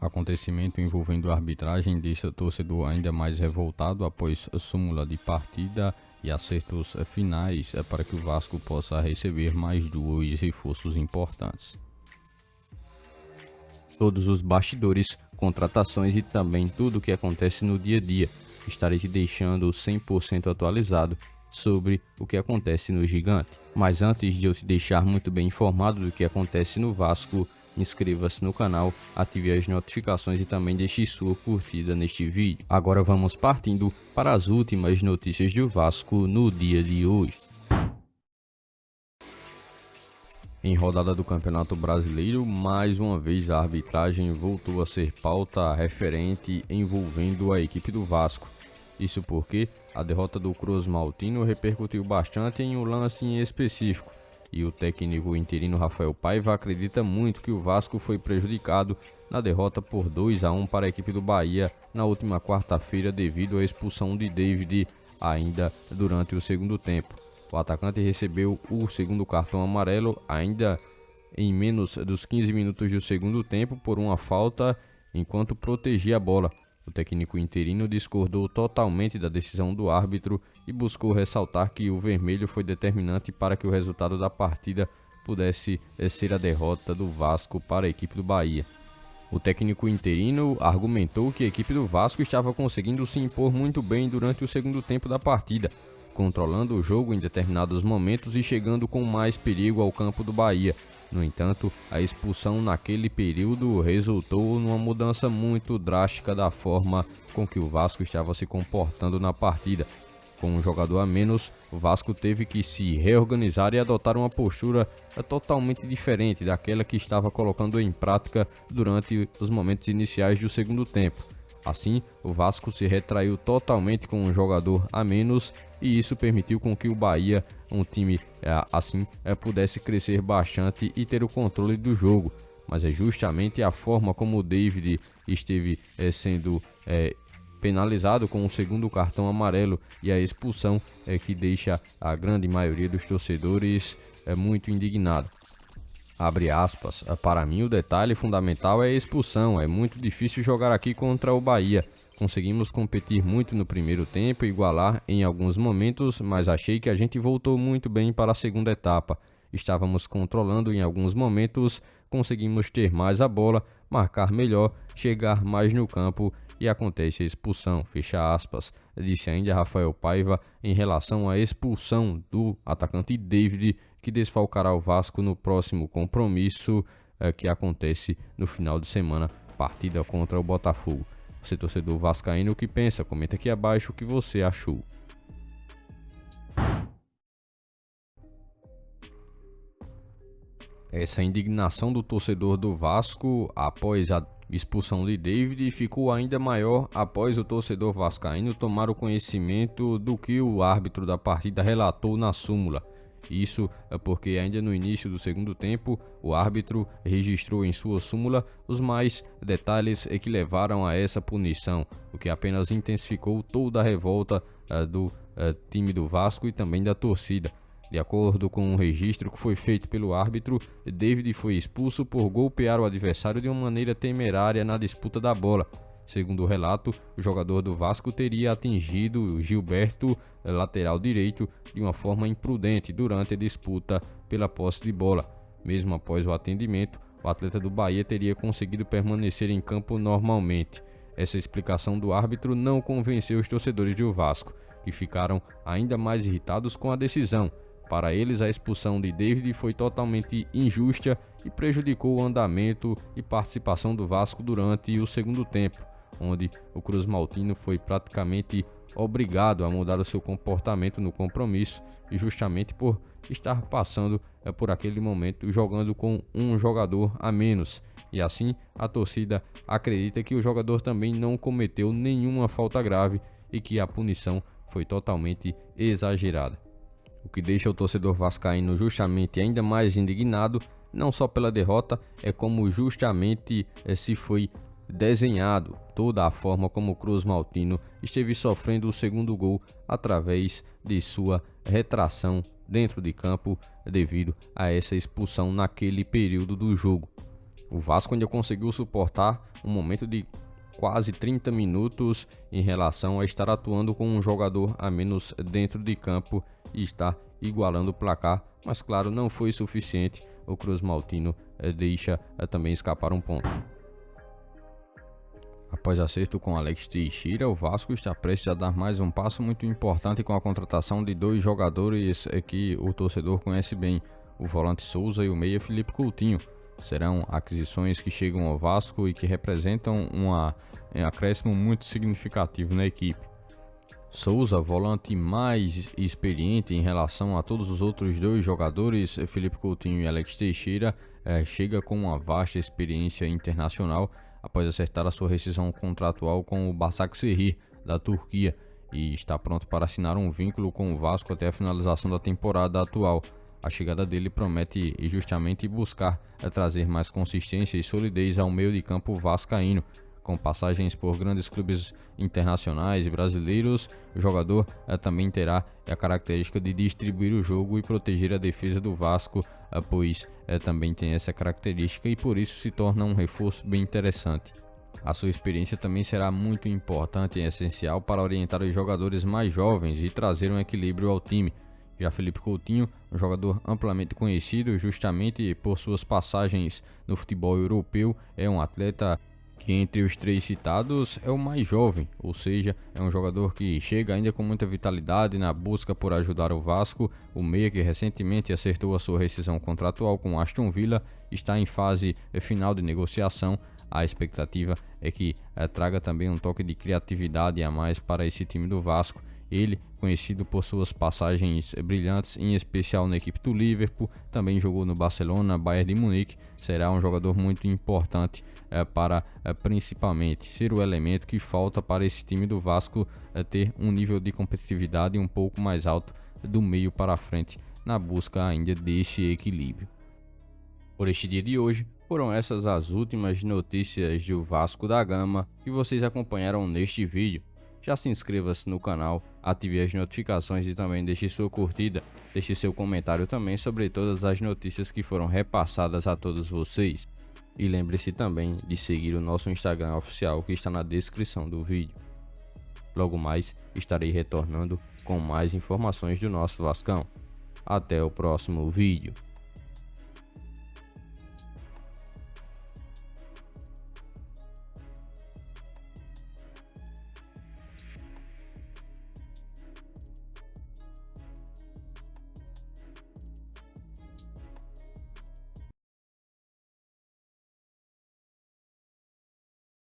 Acontecimento envolvendo a arbitragem deixa o torcedor ainda mais revoltado após a súmula de partida e acertos finais para que o Vasco possa receber mais 2 reforços importantes. Todos os bastidores, contratações e também tudo o que acontece no dia a dia. Estarei te deixando 100% atualizado sobre o que acontece no Gigante. Mas antes de eu te deixar muito bem informado do que acontece no Vasco, inscreva-se no canal, ative as notificações e também deixe sua curtida neste vídeo. Agora vamos partindo para as últimas notícias do Vasco no dia de hoje. Em rodada do Campeonato Brasileiro, mais uma vez a arbitragem voltou a ser pauta referente envolvendo a equipe do Vasco. Isso porque a derrota do Cruz Maltino repercutiu bastante em um lance em específico, e o técnico interino Rafael Paiva acredita muito que o Vasco foi prejudicado na derrota por 2-1 para a equipe do Bahia na última quarta-feira devido à expulsão de David ainda durante o segundo tempo. O atacante recebeu o segundo cartão amarelo ainda em menos dos 15 minutos do segundo tempo por uma falta enquanto protegia a bola. O técnico interino discordou totalmente da decisão do árbitro e buscou ressaltar que o vermelho foi determinante para que o resultado da partida pudesse ser a derrota do Vasco para a equipe do Bahia. O técnico interino argumentou que a equipe do Vasco estava conseguindo se impor muito bem durante o segundo tempo da partida, controlando o jogo em determinados momentos e chegando com mais perigo ao campo do Bahia. No entanto, a expulsão naquele período resultou numa mudança muito drástica da forma com que o Vasco estava se comportando na partida. Com um jogador a menos, o Vasco teve que se reorganizar e adotar uma postura totalmente diferente daquela que estava colocando em prática durante os momentos iniciais do segundo tempo. Assim, o Vasco se retraiu totalmente com um jogador a menos e isso permitiu com que o Bahia, um time pudesse crescer bastante e ter o controle do jogo. Mas é justamente a forma como o David esteve sendo penalizado com o segundo cartão amarelo e a expulsão que deixa a grande maioria dos torcedores muito indignado. Abre aspas, para mim o detalhe fundamental é a expulsão, é muito difícil jogar aqui contra o Bahia. Conseguimos competir muito no primeiro tempo, igualar em alguns momentos, mas achei que a gente voltou muito bem para a segunda etapa. Estávamos controlando em alguns momentos, conseguimos ter mais a bola, marcar melhor, chegar mais no campo e acontece a expulsão, fecha aspas, disse ainda Rafael Paiva em relação à expulsão do atacante David, que desfalcará o Vasco no próximo compromisso que acontece no final de semana, partida contra o Botafogo. Você, torcedor vascaíno, o que pensa? Comenta aqui abaixo o que você achou. Essa indignação do torcedor do Vasco após a expulsão de David ficou ainda maior após o torcedor vascaíno tomar o conhecimento do que o árbitro da partida relatou na súmula. Isso é porque ainda no início do segundo tempo, o árbitro registrou em sua súmula os mais detalhes que levaram a essa punição, o que apenas intensificou toda a revolta do time do Vasco e também da torcida. De acordo com um registro que foi feito pelo árbitro, David foi expulso por golpear o adversário de uma maneira temerária na disputa da bola. Segundo o relato, o jogador do Vasco teria atingido Gilberto, lateral direito, de uma forma imprudente durante a disputa pela posse de bola. Mesmo após o atendimento, o atleta do Bahia teria conseguido permanecer em campo normalmente. Essa explicação do árbitro não convenceu os torcedores do Vasco, que ficaram ainda mais irritados com a decisão. Para eles, a expulsão de David foi totalmente injusta e prejudicou o andamento e participação do Vasco durante o segundo tempo, onde o Cruz Maltino foi praticamente obrigado a mudar o seu comportamento no compromisso, e justamente por estar passando por aquele momento jogando com um jogador a menos. E assim, a torcida acredita que o jogador também não cometeu nenhuma falta grave e que a punição foi totalmente exagerada. O que deixa o torcedor vascaíno justamente ainda mais indignado, não só pela derrota, é como justamente se foi desenhado toda a forma como o Cruz Maltino esteve sofrendo o segundo gol através de sua retração dentro de campo devido a essa expulsão naquele período do jogo. O Vasco ainda conseguiu suportar um momento de quase 30 minutos em relação a estar atuando com um jogador a menos dentro de campo e estar igualando o placar, mas claro, não foi suficiente. O Cruz Maltino deixa também escapar um ponto. Após acerto com Alex Teixeira, o Vasco está prestes a dar mais um passo muito importante com a contratação de dois jogadores que o torcedor conhece bem, o volante Souza e o meia Felipe Coutinho. Serão aquisições que chegam ao Vasco e que representam um acréscimo muito significativo na equipe. Souza, volante mais experiente em relação a todos os outros dois jogadores, Felipe Coutinho e Alex Teixeira, chega com uma vasta experiência internacional após acertar a sua rescisão contratual com o Başakşehir da Turquia e está pronto para assinar um vínculo com o Vasco até a finalização da temporada atual. A chegada dele promete justamente buscar trazer mais consistência e solidez ao meio de campo vascaíno. Com passagens por grandes clubes internacionais e brasileiros, o jogador também terá a característica de distribuir o jogo e proteger a defesa do Vasco, pois também tem essa característica e por isso se torna um reforço bem interessante. A sua experiência também será muito importante e essencial para orientar os jogadores mais jovens e trazer um equilíbrio ao time. Já Felipe Coutinho, um jogador amplamente conhecido justamente por suas passagens no futebol europeu, é um atleta que entre os três citados é o mais jovem, ou seja, é um jogador que chega ainda com muita vitalidade na busca por ajudar o Vasco. O meia, que recentemente acertou a sua rescisão contratual com o Aston Villa, está em fase final de negociação. A expectativa é que traga também um toque de criatividade a mais para esse time do Vasco. Ele, conhecido por suas passagens brilhantes, em especial na equipe do Liverpool, também jogou no Barcelona, Bayern de Munique, será um jogador muito importante para principalmente ser o elemento que falta para esse time do Vasco ter um nível de competitividade um pouco mais alto do meio para frente, na busca ainda desse equilíbrio. Por este dia de hoje, foram essas as últimas notícias do Vasco da Gama que vocês acompanharam neste vídeo. Já se inscreva-se no canal, ative as notificações e também deixe sua curtida, deixe seu comentário também sobre todas as notícias que foram repassadas a todos vocês. E lembre-se também de seguir o nosso Instagram oficial que está na descrição do vídeo. Logo mais estarei retornando com mais informações do nosso Vascão. Até o próximo vídeo.